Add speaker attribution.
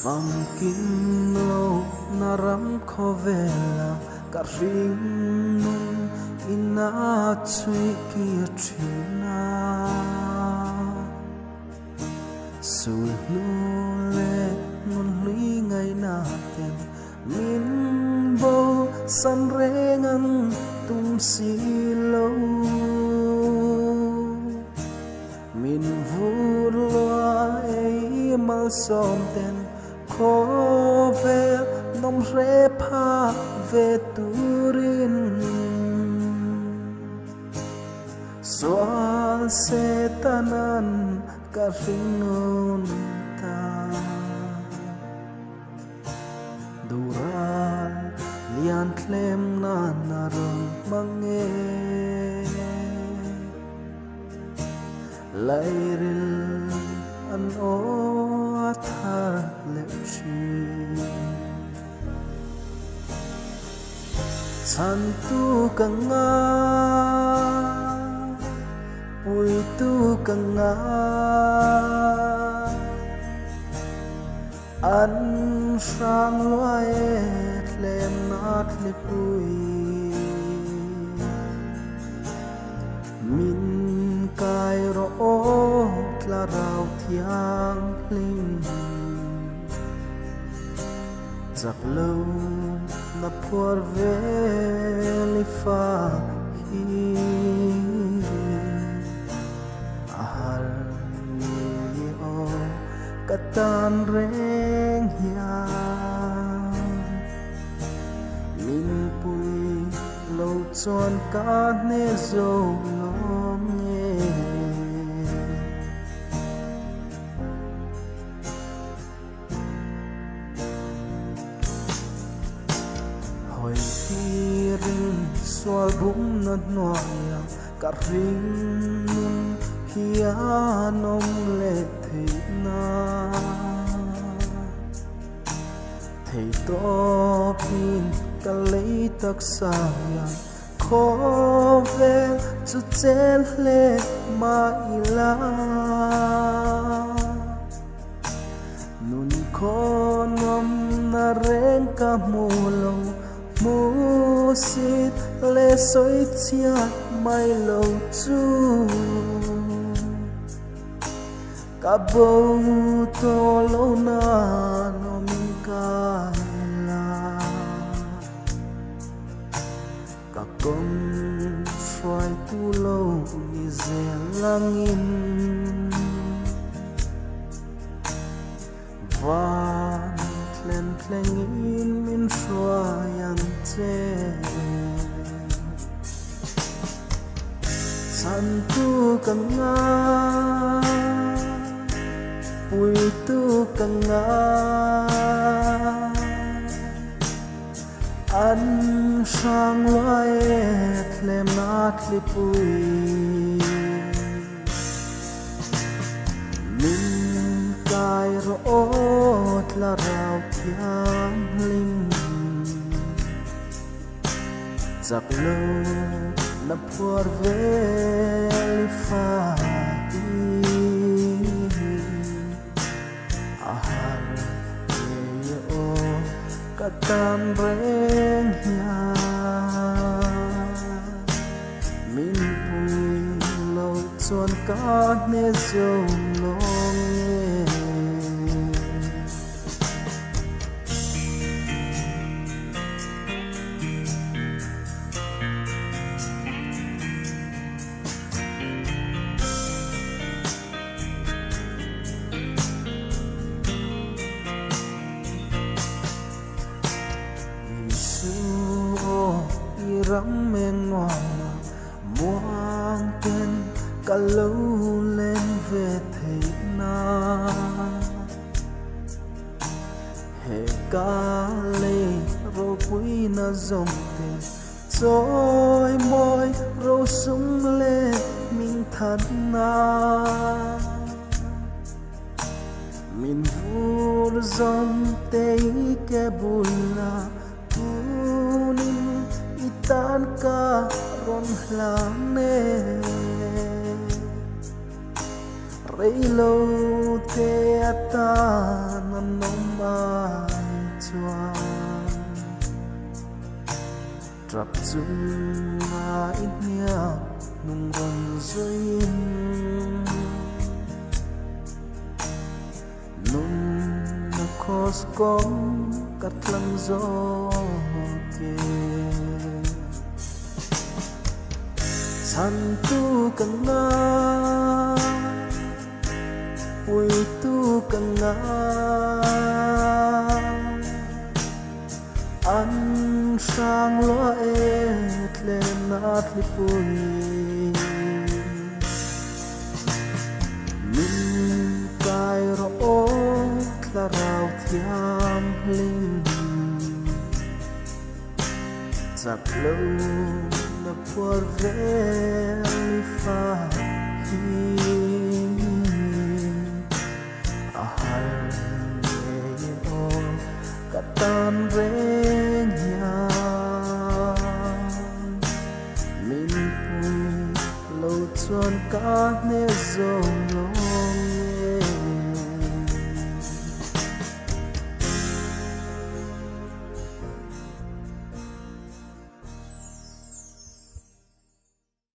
Speaker 1: Vang kim lo na ram kho vela ka ring nun ina chui ki thina sul nu le nun lui ngai na ten min bo san rengan tum si lo min vur lo ai mal som ten khó về nông rễ pha về turin xóa xe tanan cả ringon ta duran lian klem na naron mange lairil an o thar lep chi san tu kanga pui tu kanga an sang loe tlem nat li pui min kai ro tla rau thiang ling giặc lâu na phur ve li fa hi ahar ni o katan reng hian min pui lâu chon ka ne zo lom nghe hồi kia ring xoa bụng nát noia cả ring nun hian ông lệ thế na thầy to pin cả lấy tắc sao khó về chút chen lệ mà ila nun con ngom na reng ka mulo musit le soi chia mai lâu chu ka bầu to lâu na nom ka la ka công xoay tu lâu ni zen langin van tlen tlengin min xoayan che san tu kanga pui tu kanga an sang loe tlem nat li pui min kai ro tla rau thiam ling giặc lâu na phur ve li fa ahar ye o katan reng hian min pui lâu chon ka ne zo long nghe ram men ngoan muang ten cả lâu lên về thế na hệ ca lê rô quý na dòng te trôi môi rô sung lê mình thật na mình vui dòng te ke bula tan ka ron lang ne rei lo te ata nan nom ai choang trap zum na in nia nung ron zoin nung na khos kom kat lang zo ke san tu kan nga ui tu kan nga an sang lo et le nat li pui min kai ro o tla rau thiam ling giặc lâu na por ve fa hi a har ye o katan ve nya min pui lâu chuan ka ne zong